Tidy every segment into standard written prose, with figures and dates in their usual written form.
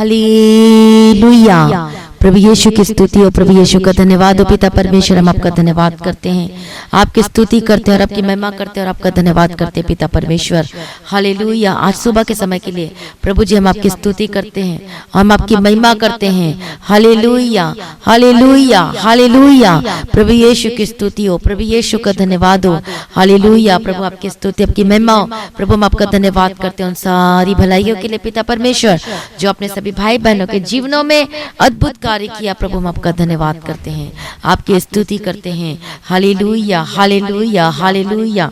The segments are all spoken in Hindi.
हालेलुया। प्रभु यीशु की स्तुति हो, प्रभु यीशु का धन्यवाद हो। पिता परमेश्वर, हम आपका धन्यवाद करते हैं, आपकी स्तुति करते हैं और आपकी महिमा करते हैं और आपका धन्यवाद करते हैं पिता परमेश्वर। हालेलुया। आज सुबह के समय के लिए प्रभु जी हम आपकी स्तुति करते हैं, हम आपकी महिमा करते हैं। Hallelujah, hallelujah, hallelujah. प्रभु यीशु की स्तुति हो, प्रभु यीशु का धन्यवाद हो। हालेलुया। प्रभु आपकी स्तुति, आपकी महिमा हो। प्रभु हम आपका धन्यवाद करते हैं उन सारी भलाइयों के लिए पिता परमेश्वर, जो अपने सभी भाई बहनों के जीवनों में अद्भुत कार्य किया। प्रभु हम आपका धन्यवाद करते हैं, आपकी स्तुति करते हैं। Hallelujah, hallelujah, hallelujah.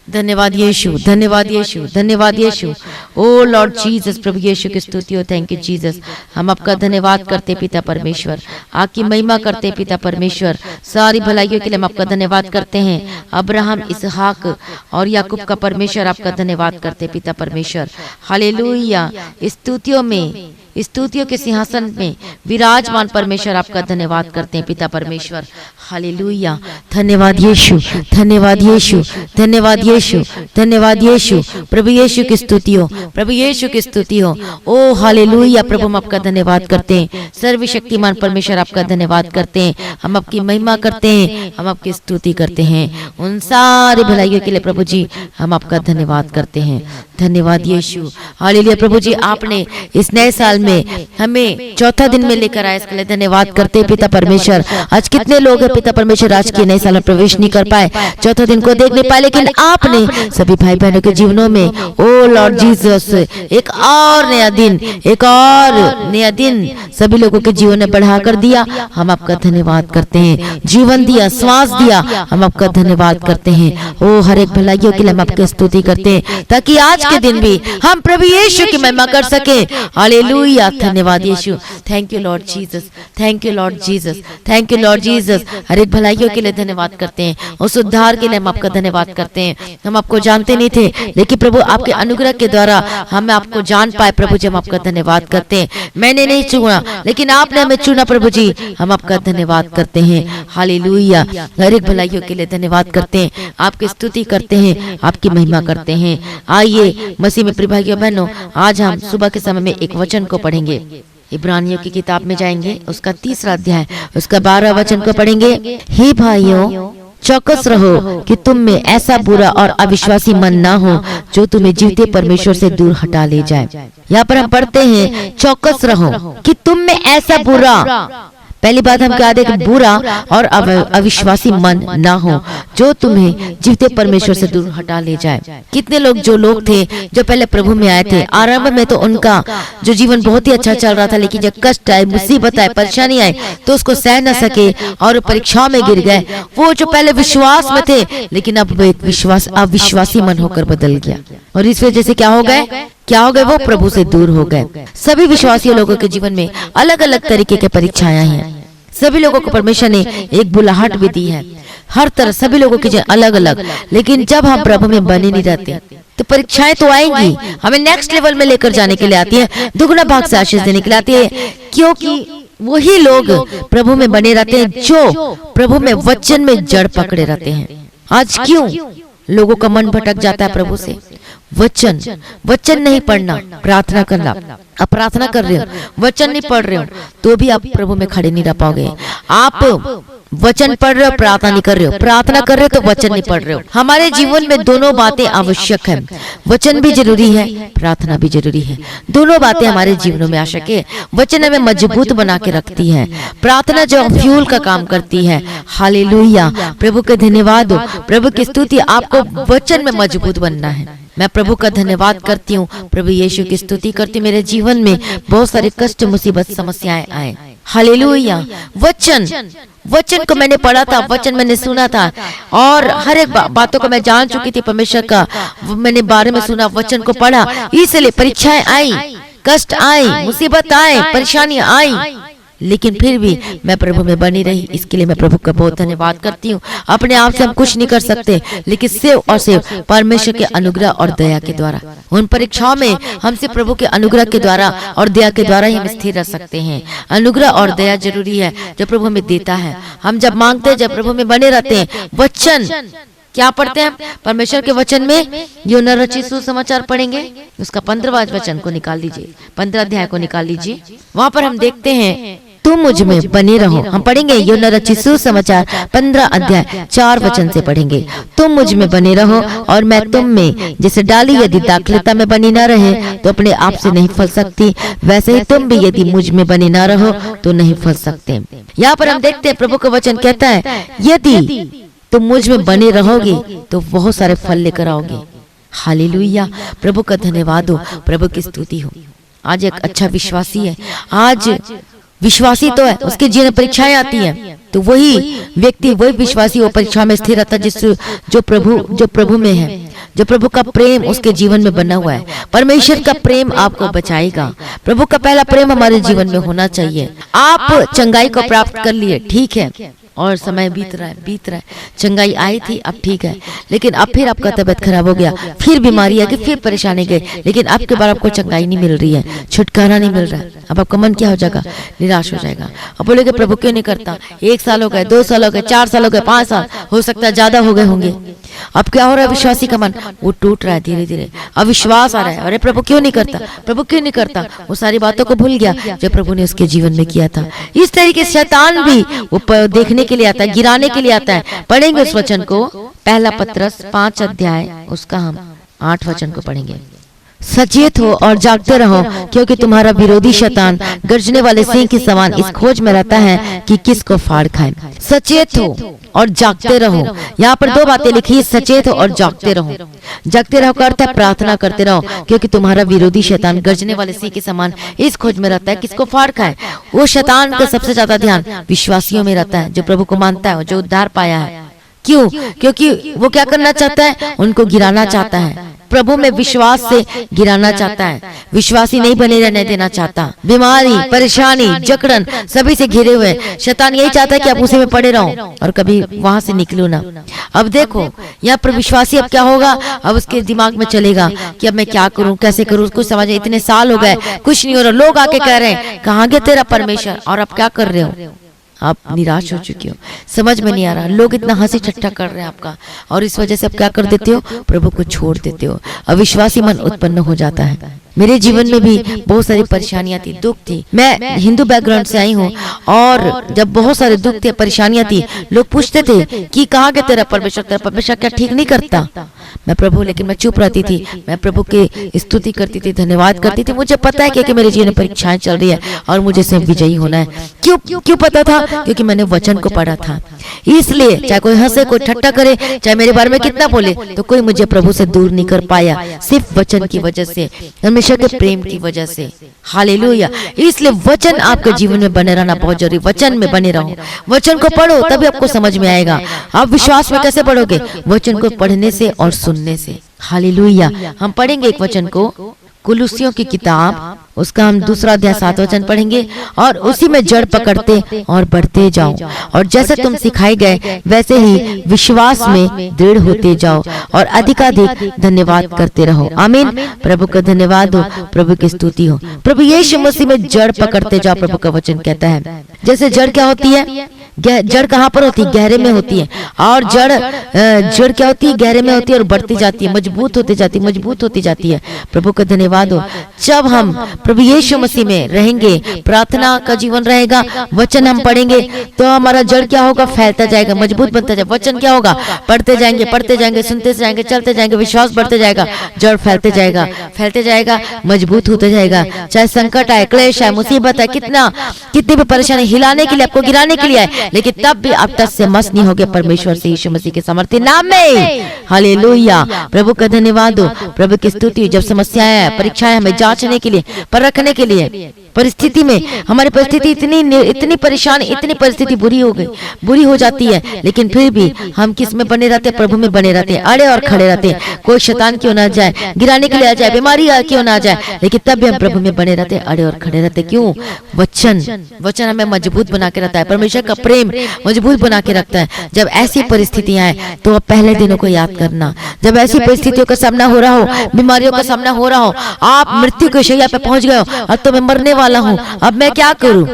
धन्यवाद यीशु, धन्यवाद यीशु, धन्यवाद यीशु। ओ लॉर्ड जीसस, प्रभु यीशु की स्तुति हो। Thank you Jesus. हम आपका धन्यवाद करते पिता परमेश्वर, आपकी महिमा करते पिता परमेश्वर। सारी भलाइयों के लिए हम आपका धन्यवाद करते हैं। अब्राहम, इसहाक और याकूब का परमेश्वर, आपका धन्यवाद करते पिता परमेश्वर। हालेलुया। स्तुतियों में, स्तुतियों के सिंहासन में विराजमान परमेश्वर, आपका धन्यवाद करते हैं पिता परमेश्वर। हालेलुया। धन्यवाद यीशु, धन्यवाद यीशु, धन्यवाद यीशु, धन्यवाद यीशु। प्रभु यीशु की स्तुति हो, प्रभु यीशु की स्तुति हो। ओ हालेलुया। प्रभु हम आपका धन्यवाद करते हैं, सर्वशक्तिमान परमेश्वर आपका धन्यवाद करते हैं। हम आपकी महिमा करते हैं, हम आपकी स्तुति करते हैं उन सारी भलाइयों के लिए। प्रभु जी हम आपका धन्यवाद करते हैं। धन्यवाद यीशु। हालेलुया। प्रभु जी आपने इस नए साल में हमें चौथा दिन में लेकर आए, इसके लिए धन्यवाद करते हैं पिता परमेश्वर। आज कितने लोग हैं पिता परमेश्वर आज के नए साल में प्रवेश नहीं कर पाए, चौथा दिन को देख नहीं पाए, लेकिन आपने सभी भाई बहनों के जीवनों में ओ लॉर्ड जीसस एक और नया दिन, एक और नया दिन सभी लोगों के जीवन में बढ़ाकर दिया। हम आपका धन्यवाद करते हैं। जीवन दिया, श्वास दिया, हम आपका धन्यवाद करते हैं। ओ हर एक भलाइयों के लिए हम आपकी स्तुति करते हैं, ताकि आज के दिन भी हम प्रभु यीशु की महिमा कर सके। हालेलुया। धन्यवाद यीशु। Thank you Lord Jesus, thank you Lord Jesus, thank you Lord Jesus. हर एक भलाइयों के लिए धन्यवाद करते हैं, उस उद्धार के लिए हम आपका धन्यवाद करते हैं। हम आपको जानते नहीं थे, लेकिन प्रभु आपके अनुग्रह के द्वारा हम आपको जान पाए। प्रभु जी हम आपका धन्यवाद करते हैं। मैंने नहीं चुना, लेकिन आपने हमें चुना। प्रभु जी हम आपका धन्यवाद करते हैं। हालेलुया। हर एक भलाइयों के लिए धन्यवाद करते हैं, आपकी स्तुति करते हैं, आपकी महिमा करते हैं। आइए मसीह में प्रिय भाइयों बहनों, आज हम सुबह के समय में एक वचन को पढ़ेंगे। इब्रानियों की किताब में जाएंगे, उसका 3रा अध्याय, उसका 12 वचन को पढ़ेंगे। हे भाइयों, चौकस रहो कि तुम में ऐसा बुरा और अविश्वासी मन ना हो जो तुम्हें जीवते परमेश्वर से दूर हटा ले जाए। यहाँ पर हम पढ़ते हैं चौकस रहो कि तुम में ऐसा बुरा, पहली बात हम कह दें कि बुरा और अविश्वासी मन ना हो जो तुम्हें जीवते परमेश्वर से दूर हटा ले जाए। कितने लोग, जो लोग थे जो पहले प्रभु में आए थे, आरंभ में तो उनका जो जीवन बहुत ही अच्छा चल रहा था, लेकिन जब कष्ट आए, मुसीबत आए, परेशानी आए तो उसको सह न सके और परीक्षाओं में गिर गए। वो जो पहले विश्वास में थे, लेकिन अब एक अविश्वासी मन होकर बदल गया और इस वजह से क्या हो गए, वो प्रभु से दूर हो गए। सभी विश्वासी लोगों के जीवन में अलग अलग तरीके के परीक्षाएं हैं। सभी लोगों को परमेश्वर ने एक बुलाहट भी दी है, हर तरह सभी लोगों की अलग अलग। लेकिन जब हम प्रभु में बने नहीं रहते तो परीक्षाएं तो आएंगी, हमें नेक्स्ट लेवल में लेकर जाने के लिए आती है, दुगना भाग से आशीष देने के लिए आती है, क्योंकि वही लोग प्रभु में बने रहते हैं जो प्रभु में वचन में जड़ पकड़े रहते हैं। आज क्यों लोगों का मन भटक जाता है प्रभु से? वचन नहीं पढ़ना, प्रार्थना करना। आप प्रार्थना कर रहे हो, वचन नहीं पढ़ रहे हो, तो भी आप प्रभु में खड़े नहीं रह पाओगे। आप वचन पढ़ रहे हो, प्रार्थना नहीं कर रहे हो, प्रार्थना कर रहे हो तो वचन नहीं पढ़ रहे हो। हमारे जीवन में दोनों बातें आवश्यक है, वचन भी जरूरी है, प्रार्थना भी जरूरी है। दोनों बातें हमारे जीवनों में आवश्यक है। वचन हमें मजबूत बना के रखती है, प्रार्थना जो फ्यूल का काम करती है। हालेलुया। प्रभु के धन्यवाद हो, प्रभु की स्तुति। आपको वचन में मजबूत बनना है। मैं प्रभु का धन्यवाद करती हूँ, प्रभु यीशु की स्तुति करती हूँ। मेरे जीवन में बहुत सारे कष्ट, मुसीबत, समस्याएं आए। हालेलुया। वचन को मैंने पढ़ा था, वचन मैंने सुना था और हर एक बातों को मैं जान चुकी थी परमेश्वर का। मैंने बारे में सुना, वचन को पढ़ा, इसलिए परीक्षाएं आई, कष्ट आए, मुसीबत आए, परेशानियां आई, लेकिन फिर भी मैं प्रभु में बनी रही। इसके लिए मैं प्रभु का बहुत धन्यवाद करती हूँ। अपने आप से हम कुछ नहीं कर सकते, लेकिन सिर्फ और सिर्फ परमेश्वर के अनुग्रह और दया के द्वारा। उन परीक्षाओं में हमसे प्रभु के अनुग्रह के द्वारा और दया के द्वारा ही हम स्थिर रह सकते हैं। अनुग्रह और दया जरूरी है जो प्रभु हमें देता है। हम जब मांगते हैं, जब प्रभु में बने रहते हैं, क्या पढ़ते हैं? परमेश्वर के वचन में यूहन्ना रचित सुसमाचार पढ़ेंगे, उसका 15वां वचन को निकाल लीजिए, 15 अध्याय को निकाल लीजिए। वहां पर हम देखते हैं तुम मुझ में बने रहो। हम पढ़ेंगे यूहन्ना रचित सुसमाचार 15 अध्याय 4 वचन से पढ़ेंगे। तुम मुझ में बने रहो और मैं तुम में, जैसे डाली यदि दाखलता में बनी न रहे तो अपने आप से नहीं फल सकती, वैसे ही तुम भी यदि मुझ में बने न रहो तो नहीं फल सकते। यहाँ पर हम देखते हैं प्रभु का वचन कहता है यदि तुम मुझ में बने रहोगे तो बहुत सारे फल लेकर आओगे। हालेलुया, प्रभु का धन्यवाद हो, प्रभु की स्तुति हो। आज एक अच्छा विश्वासी है, आज विश्वासी तो है, उसके जीवन में परीक्षाएं आती हैं, तो वही व्यक्ति, वही विश्वासी वो परीक्षा में स्थिर रहता है जो प्रभु में है, जो प्रभु का प्रेम उसके जीवन में बना हुआ है। परमेश्वर का प्रेम आपको बचाएगा। प्रभु का पहला प्रेम हमारे जीवन में होना चाहिए। आप चंगाई को प्राप्त कर लिए, ठीक है, और समय बीत रहा है, चंगाई आई थी, अब ठीक है, लेकिन अब फिर आपका तबीयत खराब हो गया, फिर बीमारी आ गई, फिर परेशानी गई, लेकिन अब के बाद आपको चंगाई नहीं मिल रही है, छुटकारा नहीं मिल रहा है। अब आपका मन क्या हो जाएगा? निराश हो जाएगा। अब बोलेगे प्रभु क्यों नहीं करता? 1 साल हो गए, 2 साल हो गए, 4 साल हो गए, 5 साल, हो सकता है ज्यादा हो गए होंगे। अब क्या हो रहा है? विश्वासी का मन वो टूट रहा है धीरे धीरे, अविश्वास आ रहा है, अरे प्रभु क्यों नहीं करता, प्रभु क्यों नहीं करता। वो सारी बातों को भूल गया जो प्रभु ने उसके जीवन में किया था। इस तरीके से शैतान भी वो देखने के लिए आता है, गिराने के लिए आता है। पढ़ेंगे उस वचन को, पहला पत्रस 5 अध्याय उसका हम 8 वचन को पढ़ेंगे। सचेत हो और जागते रहो, क्योंकि तुम्हारा विरोधी शैतान गर्जने वाले सिंह के समान इस खोज में रहता है कि किसको फाड़ खाए। सचेत हो और जागते रहो। यहाँ पर 2 बातें लिखी है, सचेत हो और जागते रहो। जागते रहो का अर्थ है प्रार्थना करते रहो, क्योंकि तुम्हारा विरोधी शैतान गर्जने वाले सिंह के समान इस खोज में रहता है किसको फाड़ खाए। वो शैतान का सबसे ज्यादा ध्यान विश्वासियों में रहता है, जो प्रभु को मानता है, जो उद्धार पाया है। क्यों? क्योंकि वो क्या करना चाहता है? उनको गिराना चाहता है, प्रभु में विश्वास से गिराना चाहता है, विश्वासी नहीं बने रहने देना चाहता। बीमारी, परेशानी, जकड़न सभी से घिरे हुए शैतान यही चाहता है कि आप उसी में पड़े रहो और कभी वहां से निकलो ना। अब देखो यहाँ पर विश्वासी अब क्या होगा? अब उसके दिमाग में चलेगा कि अब मैं क्या करूं, कैसे करूं, कुछ समझ, इतने साल हो गए कुछ नहीं हो रहा, लोग आके कह रहे हैं कहाँ गया तेरा परमेश्वर, और अब क्या कर रहे हो? आप निराश हो चुके हो, समझ में नहीं आ रहा, लोग इतना हंसी ठट्ठा कर रहे हैं आपका, और इस वजह से आप क्या कर देते हो? प्रभु को छोड़ देते हो। अविश्वासी मन उत्पन्न हो जाता है। मेरे जीवन में भी बहुत सारी परेशानियां थी, दुख थी। मैं हिंदू बैकग्राउंड से आई हूँ, और जब बहुत सारे दुख थे, परेशानियां थी, लोग पूछते थे कि कहाँ गया तेरा परमेश्वर, तेरा परमेश्वर क्या ठीक नहीं करता? मैं प्रभु, लेकिन मैं चुप रहती थी, मैं प्रभु की स्तुति करती थी, धन्यवाद करती थी। मुझे पता है कि मेरे जीवन में परीक्षाएं चल रही है और मुझे इसमें विजयी होना है। क्यों पता था? क्योंकि मैंने वचन को पढ़ा था। इसलिए चाहे कोई हंसे, कोई ठट्टा करे, चाहे मेरे बारे में कितना बोले, तो कोई मुझे प्रभु से दूर नहीं कर पाया, सिर्फ वचन की वजह से, हमेशा के प्रेम की वजह से। हालेलुया। इसलिए वचन आपके जीवन में बने रहना बहुत जरूरी। वचन में बने रहो, वचन को पढ़ो, तभी आपको समझ में आएगा। आप विश्वास में कैसे पढ़ोगे? वचन को पढ़ने से और सुनने से। हालेलुया। हम पढ़ेंगे एक वचन को, कुलुसियों की किताब, उसका हम 2 अध्याय 7 वचन पढ़ेंगे। और उसी में जड़ पकड़ते और बढ़ते जाओ, और जैसे तुम सिखाए गए वैसे ही विश्वास में दृढ़ होते जाओ, और अधिकाधिक धन्यवाद करते रहो। आमीन। प्रभु का धन्यवाद हो, प्रभु की स्तुति हो। प्रभु यीशु मसीह में जड़ पकड़ते जाओ। प्रभु का वचन कहता है जैसे जड़ क्या होती है? जड़ कहाँ पर होती है? गहरे में होती है। और जड़ क्या होती है? गहरे में होती है और बढ़ती जाती है, मजबूत होती जाती है, मजबूत होती जाती है। प्रभु का धन्यवाद हो। जब हम प्रभु यीशु मसीह में रहेंगे, प्रार्थना का जीवन रहेगा, वचन हम पढ़ेंगे, तो हमारा जड़ क्या होगा? फैलता जाएगा, मजबूत बनता जाएगा। वचन क्या होगा? पढ़ते जाएंगे, सुनते जाएंगे, चलते जाएंगे, विश्वास बढ़ते जाएगा, जड़ फैलते जाएगा, मजबूत होते जाएगा। चाहे संकट आए, क्लेश आए, मुसीबत है, कितनी भी परेशानी हिलाने के लिए, आपको गिराने के लिए आए, लेकिन तब भी आप तस से मस नहीं होगे परमेश्वर से, यीशु मसीह के समर्थी नाम में। हालेलुया। प्रभु का धन्यवाद हो, प्रभु की स्तुति। जब समस्याएं, परीक्षाएं हमें जांचने के लिए, परखने के लिए, परिस्थिति में हमारी परिस्थिति इतनी परेशान, इतनी परिस्थिति बुरी हो जाती है, लेकिन फिर भी हम किस में बने रहते हैं? प्रभु में बने रहते हैं, अड़े और खड़े रहते हैं। कोई शैतान क्यों ना जाए, गिराने के लिए आ जाए, बीमारी क्यों ना जाए, लेकिन तब भी हम प्रभु में बने रहते हैं, अड़े और खड़े रहते हैं। क्यों? वचन हमें मजबूत बना के रखता है, परमेश्वर का प्रेम मजबूत बना के रखता है। जब ऐसी परिस्थितियां आए तो आप पहले दिनों को याद करना। जब ऐसी परिस्थितियों का सामना हो रहा हो, बीमारियों का सामना हो रहा हो, आप मृत्यु के शैया पे पहुंच गए हो, अब तो मैं मरने वाला हूँ, अब मैं क्या करूं?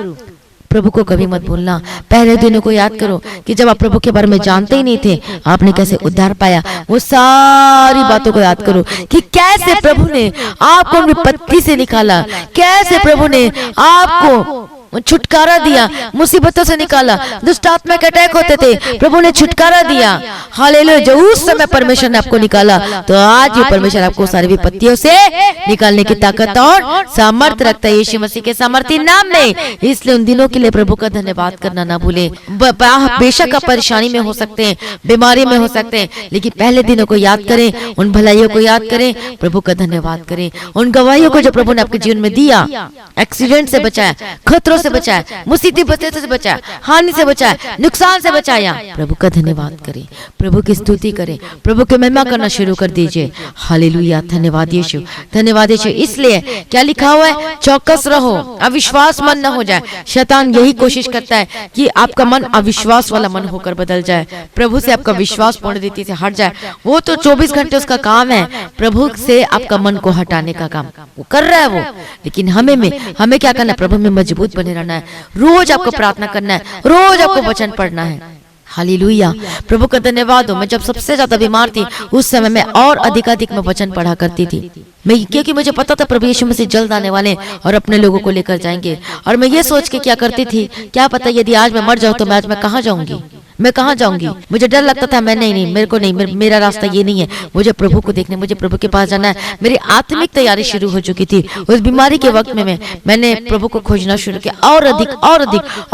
प्रभु को कभी मत भूलना। पहले दिनों को याद करो कि जब आप प्रभु के बारे में जानते ही नहीं थे, आपने कैसे उद्धार पाया। वो सारी बातों को याद करो कि कैसे प्रभु ने आपको विपत्ति से निकाला, कैसे प्रभु ने आपको छुटकारा दिया, मुसीबतों से निकाला। दुष्ट आत्मा के अटैक होते थे, प्रभु ने छुटकारा दिया। हालेलुया। जो उस समय परमेश्वर ने आपको निकाला, तो आज ये परमेश्वर आपको सारी विपत्तियों से निकालने की ताकत और सामर्थ्य रखता है यीशु मसीह के सामर्थी नाम में। इसलिए उन दिनों के लिए प्रभु का धन्यवाद करना ना भूले। बेशक आप परेशानी में हो सकते हैं, बीमारी में हो सकते हैं, लेकिन पहले दिनों को याद करें, उन भलाइयों को याद करें, प्रभु का धन्यवाद करें। उन गवाहियों को जो प्रभु ने आपके जीवन में दिया, एक्सीडेंट से बचाया, खतरों से बचाया, मुसीबतों से बचाया, हानि से बचाया, नुकसान से बचाया, प्रभु का धन्यवाद करें, प्रभु की स्तुति करें, प्रभु की महिमा करना शुरू कर दीजिए। हालेलुया। धन्यवाद यीशु, धन्यवाद यीशु। इसलिए क्या लिखा हुआ है, चौकस रहो, अविश्वास मन न हो जाए। शैतान यही कोशिश करता है कि आपका मन अविश्वास वाला मन होकर बदल जाए, प्रभु से आपका विश्वास पूर्ण रीति से हट जाए। वो तो 24 घंटे उसका काम है, प्रभु से आपका मन को हटाने का काम वो कर रहा है वो। लेकिन हमें क्या करना है, प्रभु में मजबूत बने रहना है। रोज आपको प्रार्थना करना है, रोज आपको वचन पढ़ना है। हालेलुया। प्रभु का धन्यवाद हो। मैं जब सबसे ज्यादा बीमार थी, उस समय मैं और अधिकाधिक मैं वचन पढ़ा करती थी। मैं क्योंकि मुझे पता था प्रभु यीशु मसीह जल्द आने वाले और अपने लोगों को लेकर जाएंगे। और मैं ये सोच के क्या करती थी, क्या पता यदि आज मैं मर जाऊं तो आज मैं कहाँ जाऊंगी, मैं कहाँ जाऊंगी। मुझे डर लगता था, मैं नहीं, मेरे को नहीं, मेरा रास्ता ये नहीं है, मुझे प्रभु को देखने, मुझे प्रभु के पास जाना है। मेरी आत्मिक तैयारी शुरू हो चुकी थी। उस बीमारी के वक्त में मैंने प्रभु को खोजना शुरू किया, और अधिक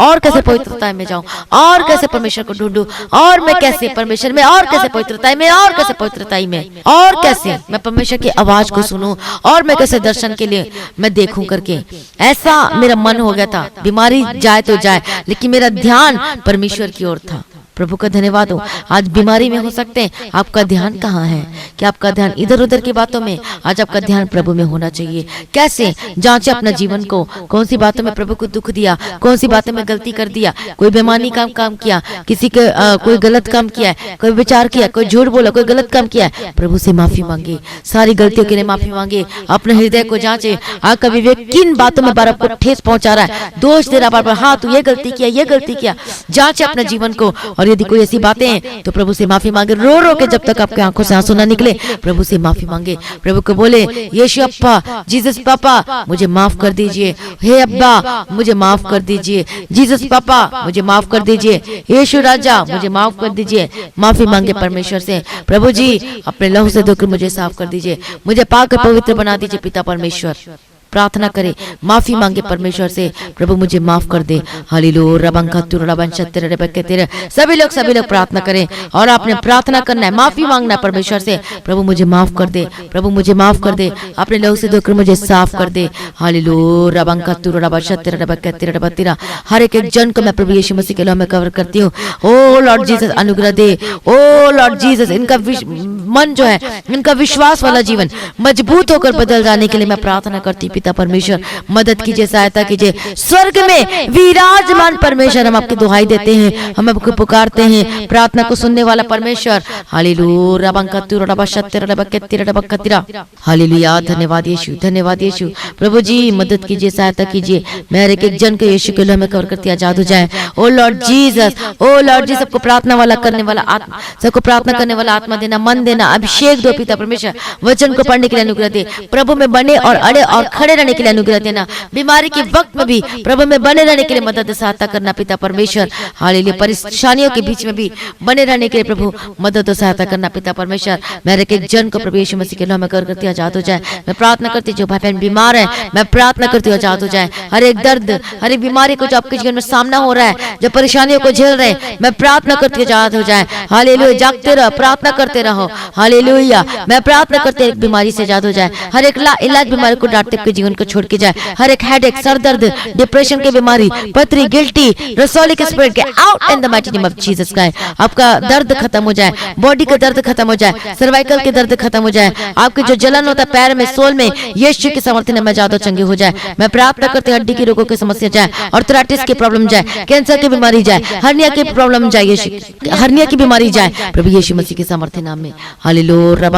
और कैसे पवित्रता में जाऊं, और कैसे परमेश्वर को ढूंढूं, और मैं कैसे परमेश्वर में, और कैसे पवित्रता में, और कैसे पवित्रता में, और कैसे मैं परमेश्वर की आवाज को सुनूं, और मैं कैसे दर्शन के लिए मैं देखूं करके। ऐसा मेरा मन हो गया था। बीमारी जाए तो जाए, लेकिन मेरा ध्यान परमेश्वर की ओर था। प्रभु का धन्यवाद हो। आज बीमारी में हो सकते हैं, आपका ध्यान कहाँ है? क्या आपका ध्यान इधर उधर की बातों में? आज आपका ध्यान प्रभु में होना चाहिए। कैसे जांचे अपना जीवन को, कौन सी बातों में प्रभु को दुख दिया, कौन सी बातों में गलती कर दिया, कोई बेईमानी काम किया, किसी के कोई गलत काम किया है, कोई विचार किया, कोई झूठ बोला, कोई गलत काम किया है, प्रभु से माफी मांगे, सारी गलतियों के लिए माफी मांगे। अपने हृदय को जांचे, आपका विवेक किन बातों में बार आपको ठेस पहुंचा रहा है, दोष दे रहा बार, हाँ तू ये गलती किया, ये गलती किया। जांचे अपने जीवन को, और यदि कोई ऐसी बातें हैं तो प्रभु से माफी मांगे। रो रो के जब तक आपके आंखों से आंसू ना निकले, प्रभु से माफी मांगे। प्रभु को बोले, यीशु अप्पा, जीसस पापा मुझे माफ कर दीजिए, हे अब्बा मुझे माफ कर दीजिए, जीसस पापा मुझे माफ कर दीजिए, यीशु राजा मुझे माफ कर दीजिए। माफी मांगे परमेश्वर से, प्रभु जी अपने लहू से धोकर मुझे साफ कर दीजिए, मुझे पाक पवित्र बना दीजिए पिता परमेश्वर। प्रार्थना करे, माफी मांगे परमेश्वर से, प्रभु मुझे माफ कर दे। हालेलुया। सभी लोग प्रार्थना करें, और आपने प्रार्थना करना है, माफी मांगना है परमेश्वर से, प्रभु मुझे माफ कर दे, प्रभु मुझे माफ कर दे, अपने लहू से धोकर मुझे साफ कर दे। हालेलुया। हर एक जन को मैं प्रभु यीशु मसीह के लहू में कवर करती हूँ। ओ लॉर्ड जीसस अनुग्रह दे, ओ लॉर्ड जीसस इनका मन जो है, इनका विश्वास वाला जीवन मजबूत होकर बदल जाने के लिए मैं प्रार्थना करती। पिता परमेश्वर मदद कीजिए, सहायता कीजिए। स्वर्ग में विराजमान परमेश्वर, हम आपकी दुहाई देते हैं, हम आपको पुकारते हैं, प्रार्थना को सुनने वाला परमेश्वर। हालेलुया। हालेलुया। धन्यवाद यीशु, धन्यवाद यीशु। प्रभु जी मदद कीजिए, सहायता कीजिए। मैं हर एक जन को यीशु के लहू में कवर करती आजाद हो जाए। ओ लॉर्ड जीसस, ओ लॉर्ड जी, सबको प्रार्थना वाला करने वाला आत्मा, सबको प्रार्थना करने वाला आत्मा देना, मन देना, अभिषेक दो पिता परमेश्वर। वचन को पढ़ने के लिए अनुग्रह दे, प्रभु में बने और अड़े और खड़े रहने के लिए अनुग्रह देना। बीमारी के वक्त में भी प्रभु में बने रहने के लिए मदद सहायता करना पिता परमेश्वर। हालेलुया। परेशानियों के बीच में भी बने रहने के लिए प्रभु मदद और सहायता करना पिता परमेश्वर। मेरे एक जन को प्रभु यीशु मसीह के नाम में कर करती आजाद हो जाए। मैं प्रार्थना करती जो भाई बहन बीमार है, मैं प्रार्थना करती हूँ आजाद हो जाए। हर एक दर्द, हर एक बीमारी को जो आपके जीवन में सामना हो रहा है, जो परेशानियों को झेल रहे हैं, मैं प्रार्थना करती हूँ आजाद हो जाए। हालेलुया। जागते रहो, प्रार्थना करते रहो। हालेलुया। मैं प्रार्थना करती हूँ बीमारी से आजाद हो जाए। हर एक इलाज बीमारी को डांटते के जीवन को छोड़ के जाए। हर एक हेडेक, सर दर्द, डिप्रेशन की बीमारी, पथरी, गिल्टी, रसोली के स्पिरिट के out in the mighty name of Jesus Christ. आपका दर्द खत्म हो जाए, बॉडी का दर्द खत्म हो जाए, सर्वाइकल के दर्द खत्म हो जाए, आपके जो जलन होता है पैर में, सोल में, यीशु के समर्थन में ज्यादा चंगे हो जाए। मैं प्रार्थना करती हूँ हड्डी के रोगों की समस्या जाए, आर्थराइटिस की प्रॉब्लम जाए, कैंसर की बीमारी जाए, हर्निया की प्रॉब्लम जाए, यीशु हर्निया की बीमारी जाए प्रभु यीशु मसीह के समर्थन नाम में। हालेलुया।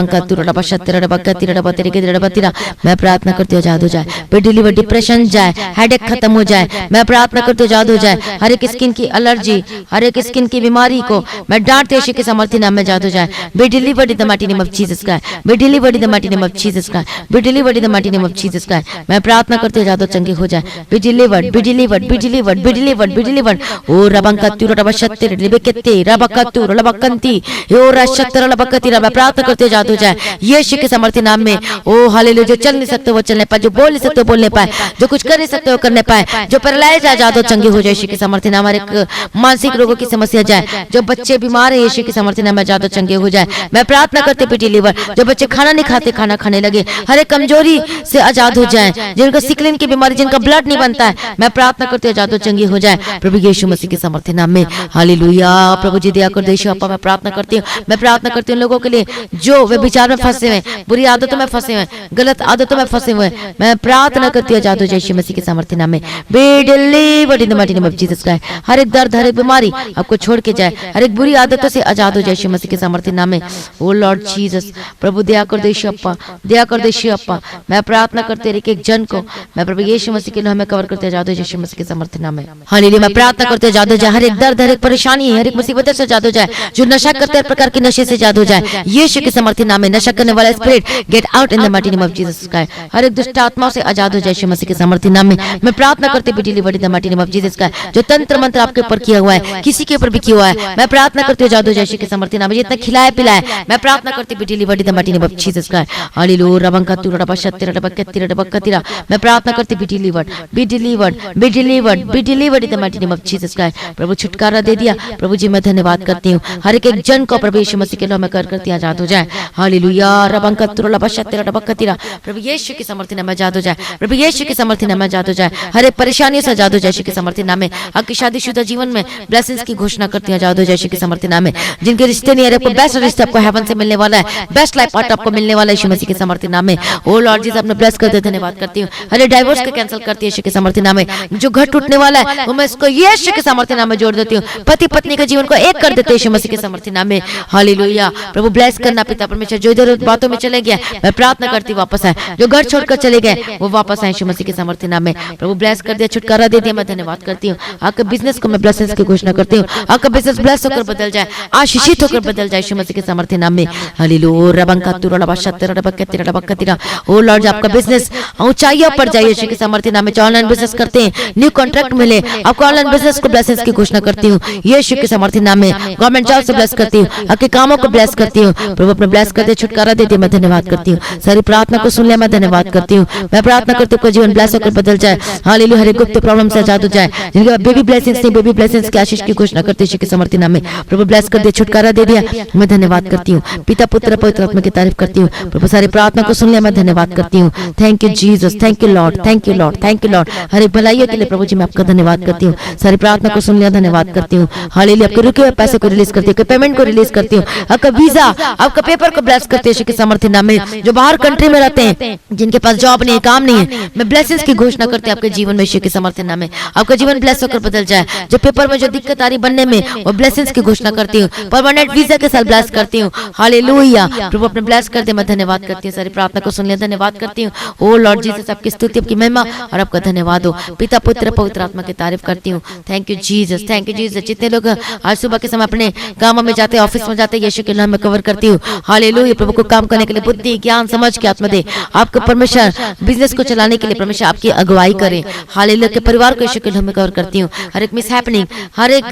मैं प्रार्थना करती हूँ आजाद हो हो जाए, बी डिलीवर, डिप्रेशन जाए, हेडेक खत्म हो जाए। मैं प्रार्थना करती हूँ आजाद हो जाए। हर एक स्किन की एलर्जी, हर एक स्किन की बीमारी को मैं डांटते यीशु के सामर्थ्य नाम में आजाद हो जाए। Be delivered in the mighty name of Jesus Christ, be delivered in the mighty name of Jesus Christ, be delivered in the mighty name of Jesus Christ. मैं प्रार्थना करती हूँ आजाद चंगे हो जाए। Be delivered, be delivered, be delivered, be delivered, be delivered. ओ रबंकत्तु रबशत्ते रिबेकेत्ते रबकत्तु रबकंती ओ रशत्ते रबकती। मैं प्रार्थना करती हूँ आजाद हो जाए यीशु के सामर्थ्य नाम में। ओ हालेलुया, जो चल नहीं सकते वो चलने पाए, जो बोल नहीं सकते वो बोलने पाए, जो कुछ कर नहीं सकते वो करने पाए, जो पैरालाइज आजाद हो चंगे हो जाए यीशु के सामर्थ्य नाम। हर एक मानसिक रोगों की समस्या जाए, जो बच्चे बीमार है यीशु के सामर्थ्य नाम में आजाद हो चंगे हो जाए। मैं प्रार्थना करते भी डिलीवर, जो बच्चे खाना नहीं खाते खाना खाने लगे, हर एक कमजोरी से आजाद हो जाए, जिनको सिकलिन की बीमारी, जिनका ब्लड नहीं बनता है, मैं प्रार्थना करते आजाद हो चंगे हो जाए प्रभु यीशु मसीह के सामर्थ्य नाम में। हालेलुया। प्रभु जी दया कर दे यीशु अप्पा, मैं प्रार्थना करती हूँ, मैं प्रार्थना करती हूँ लोगों के लिए जो वे विचार में फंसे हुए, बुरी आदतों में फंसे हुए, गलत आदतों में फंसे हुए, मैं प्रार्थना करती हूँ आजाद हो जाए यीशु मसीह के सामर्थ्य नाम में। Be delivered in the mighty name of Jesus Christ. हर एक दर्द, हर एक बीमारी आपको छोड़ के जाए, हर एक बुरी आदतों से आजाद हो जाए यीशु मसीह के सामर्थ्य नाम में। ओ लॉर्ड जीसस, प्रभु दया कर दे यीशु अप्पा, दया कर दे यीशु अप्पा। मैं प्रार्थना करते एक एक जन को मैं प्रभु यीशु मसीह के नाम में कवर करते आजाद हो जाए यीशु मसीह के सामर्थ्य नाम में। हालेलुया। मैं प्रार्थना करते आजाद हो जाए हर एक दर्द, हर एक परेशानी, हर एक मुसीबत से आजाद हो जाए, जो नशा करते हर प्रकार के नशे से आजाद हो जाए यीशु के सामर्थ्य नाम में। नशा करने वाला spirit get out in the mighty name of Jesus Christ. हर एक दुष्ट आत्मा से आजाद हो जाए यीशु मसीह के सामर्थ्य नाम में। मैं प्रार्थना करते भी deliver in the mighty name of Jesus Christ. जो तंत्र मंत्र आपके ऊपर किया हुआ है, किसी के ऊपर भी किया हुआ है, मैं प्रार्थना करती हूँ आजाद हो जाए यीशु के सामर्थ्य नाम में। जितना खिलाया पिलाया, मैं प्रार्थना करती be deliver in the mighty name of Jesus Christ. Hallelujah. रबंकत्तु रबशत्ते रबकत्ती रबकत्तीरा। मैं प्रार्थना करती be delivered, be delivered, be delivered, be delivered in the mighty name of Jesus Christ. प्रभु छुटकारा दे दिया प्रभु जी, मैं धन्यवाद करती हूँ। हर एक जन को प्रभु यीशु मसीह के नाम में कर करती आजाद हो जाए। हालेलुया। रबंकत्तु रबशत्ते रबकत्तीरा। प्रभु यीशु के सामर्थ्य नाम में आजाद हो जाए, प्रभु यीशु के सामर्थ्य नाम में आजाद हो जाए। हर एक परेशानी से आजाद हो जाए यीशु के सामर्थ्य नाम में। आपकी शादीशुदा जीवन में ब्लेसिंग्स की घोषणा करती हैं आजाद हो जाए यीशु के सामर्थ्य नाम में। जिनके रिश्ते नहीं आ रहे, आपको बेस्ट रिश्ता आपको हेवन से मिलने वाला है, बेस्ट लाइफ पार्टनर आपको मिलने वाला है यीशु मसीह के सामर्थ्य नाम में। ओ लॉर्ड जीसस, अपने ब्लेस कर दे, धन्यवाद करती हूँ। हर एक डाइवोर्स को कैंसिल करती है यीशु के सामर्थ्य नाम में। जो घर टूटने वाला है वो मैं इसको यीशु के सामर्थ्य नाम में जोड़ देती हूँ। पति पत्नी के जीवन को एक कर देते यीशु मसीह के सामर्थ्य नाम में। हालेलुया। प्रभु ब्लेस करना पिता परमेश्वर, जो इधर बातों में चले गए मैं प्रार्थना करती वापस आए, जो घर छोड़कर चले गए वो वापस आए यीशु मसीह के सामर्थ्य नाम में। प्रभु ब्लेस कर दिया, छुटकारा दे दिया, मैं धन्यवाद करती हूँ। आपके बिजनेस को मैं ब्लेसिंग्स की घोषणा करती हूँ। आपका बिजनेस ब्लेस होकर बदल जाए, आशीषित होकर बदल जाए यीशु मसीह के सामर्थ्य नाम में। हालेलुया। रबंकत्तु रबशत्ते रबकत्ती रबकत्तीरा। ओ लॉर्ड, आपका बिजनेस ऊंचाइयों पर जाए यीशु के सामर्थ्य नाम में। जो ऑनलाइन बिजनेस करते हैं, न्यू कॉन्ट्रैक्ट मिले, आपको ऑनलाइन बिजनेस को ब्लेसिंग्स की घोषणा करती हूँ यीशु के सामर्थ्य नाम में। गवर्नमेंट जॉब से ब्लेस करती हूँ, आपके कामों को ब्लेस करती हूँ। प्रभु अपने ब्लेस कर दे, छुटकारा दे दे, मैं धन्यवाद करती हूँ। सारी प्रार्थना को सुन लिया, मैं धन्यवाद करती हूँ। मैं प्रार्थना करती हूँ जीवन ब्लेस होकर बदल जाए। हालेलुया। हर एक गुप्त प्रॉब्लम से आजाद हो जाए, जिनके बेबी ब्लेसिंग्स नहीं, बेबी ब्लेसिंग्स की आशीष की घोषणा करते यीशु के सामर्थ्य नाम में। प्रभु ब्लेस कर दे, छुटकारा दे दिया, मैं धन्यवाद करती हूँ। पिता पुत्र पवित्र आत्मा की तारीफ करती हूँ। प्रभु सारी प्रार्थना को सुन लिया, मैं धन्यवाद करती हूँ। Thank you Jesus, thank you Lord, thank you Lord, thank you Lord. हर एक भलाइयों के लिए प्रभु जी मैं आपका धन्यवाद करती हूँ। सारी प्रार्थना को सुन लिया, धन्यवाद करती हूँ। हालेलुया। आपके रुके हुए पैसे को रिलीज करती हूँ, पेमेंट को रिलीज करती हूँ। आपका वीजा, आपका पेपर को ब्लेस करते यीशु के सामर्थ्य नाम में। जो बाहर कंट्री में रहते हैं, जिनके पास जॉब नहीं है, काम नहीं है, मैं ब्लेसिंग्स की घोषणा करती हूँ आपके जीवन में यीशु के सामर्थ्य नाम में। आपका जीवन ब्लेस होकर बदल जाए। जो पेपर में जो दिक्कत आ रही बनने में, वो ब्लेसिंग्स की घोषणा करती हूँ। परमानेंट वीजा के साथ ब्लेस करती हूँ। हालेलुया। प्रभु अपने ब्लेस कर दे, मैं धन्यवाद करती हूँ। सारी प्रार्थना को सुन लिया, धन्यवाद करती हूँ। ओ लॉर्ड जीसस, आपकी स्तुति, आपकी महिमा और आपका धन्यवाद हो। पिता पुत्र पवित्र आत्मा की तारीफ करती हूँ। Thank you Jesus, thank you Jesus. जितने लोग आज सुबह के समय अपने कामों में जाते, ऑफिस में जाते, यीशु के नाम में कवर करती हूँ। हालेलुया। प्रभु को काम करने के लिए बुद्धि, ज्ञान, समझ की आत्मा दे। आपको परमेश्वर बिजनेस को चलाने के लिए परमेश्वर आपकी अगुवाई करे। हालेलुया। के परिवार को यीशु के नाम में कवर करती हूँ। हर एक मिसहैपनिंग, हर एक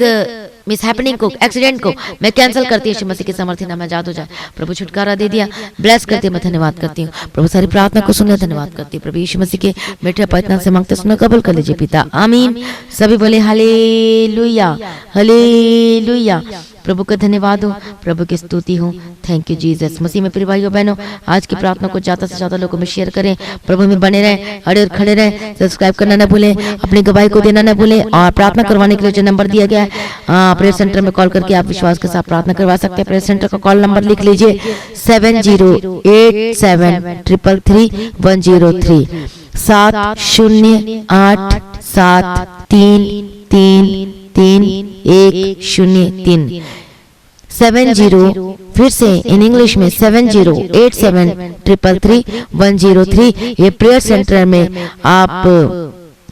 मिसहैपनिंग को, एक्सीडेंट को मैं कैंसिल करती हूँ यीशु मसीह के सामर्थ्य नाम में आजाद हो जाए। प्रभु छुटकारा दे दिया, ब्लेस करते, मैं धन्यवाद करती हूँ। प्रभु सारी प्रार्थना को सुनने धन्यवाद करती हूँ। प्रभु यीशु मसीह के बेटे पवित्र से मांगते सुनो, कबूल कर लीजिए पिता, आमीन। सभी बोले हालेलुया, हालेलुया। प्रभु का धन्यवाद हो, प्रभु की स्तुति हो। Thank you Jesus. मसीह में प्रिय भाइयों बहनों, आज की प्रार्थना को ज्यादा से ज्यादा लोगों में शेयर करें। प्रभु में बने रहें, अड़े और खड़े रहें। सब्सक्राइब करना न भूलें, अपनी गवाही को देना न भूलें। और प्रार्थना करवाने के लिए जो नंबर दिया गया है, प्रेयर सेंटर में कॉल करके आप विश्वास के साथ प्रार्थना करवा सकते हैं। प्रेयर सेंटर का कॉल नंबर लिख लीजिए 7087333103 7087333103 70, फिर से इन इंग्लिश में 7087333103, ये प्रेयर सेंटर में आप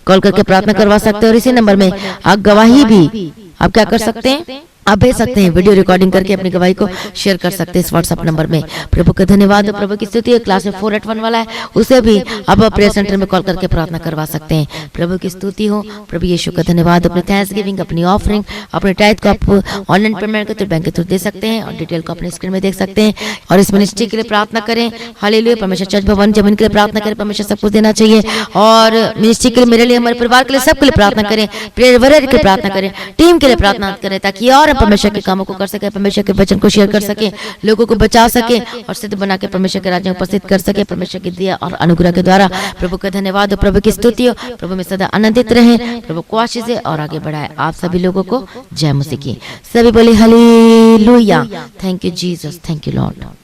कॉल करके प्रार्थना करवा सकते हैं। और इसी नंबर में आप गवाही भी आप क्या कर सकते हैं, आप भेज सकते हैं, वीडियो रिकॉर्डिंग करके अपनी गवाही को शेयर कर सकते हैं इस व्हाट्सएप नंबर में। प्रभु का धन्यवाद, प्रभु की स्तुति है। क्लास में 481 वाला है, उसे भी आप प्रेयर सेंटर में कॉल करके प्रार्थना करवा सकते हैं। प्रभु की स्तुति हो, प्रभु यीशु का धन्यवाद। अपने थैंक्सगिविंग, अपनी ऑफरिंग, अपने टाइट को आप ऑनलाइन पेमेंट के थ्रू, बैंक के थ्रू दे सकते हैं और डिटेल को अपने स्क्रीन में देख सकते हैं। और इस मिनिस्ट्री के लिए प्रार्थना करें। हालेलुया। परमेश्वर चर्च भवन जमीन के लिए प्रार्थना करें, परमेश्वर सब कुछ देना चाहिए। और मिनिस्ट्री के लिए, मेरे लिए, हमारे परिवार के लिए, सबके लिए प्रार्थना करें। प्रेयर वॉरियर के लिए प्रार्थना करें, टीम के लिए प्रार्थना करें, ताकि और हम परमेश्वर के कामों को कर सके, परमेश्वर के वचन को शेयर कर सके, लोगों को बचा सके और सिद्ध बना के परमेश्वर के राज्य में उपस्थित कर सके, परमेश्वर की दया और अनुग्रह के द्वारा। प्रभु का धन्यवाद हो, प्रभु की स्तुति हो। प्रभु में सदा आनंदित रहे, प्रभु को आशीष दे और आगे बढ़ाए। आप सभी लोगों को जय मसीह की। सभी बोले hallelujah. Thank you Jesus, thank you Lord.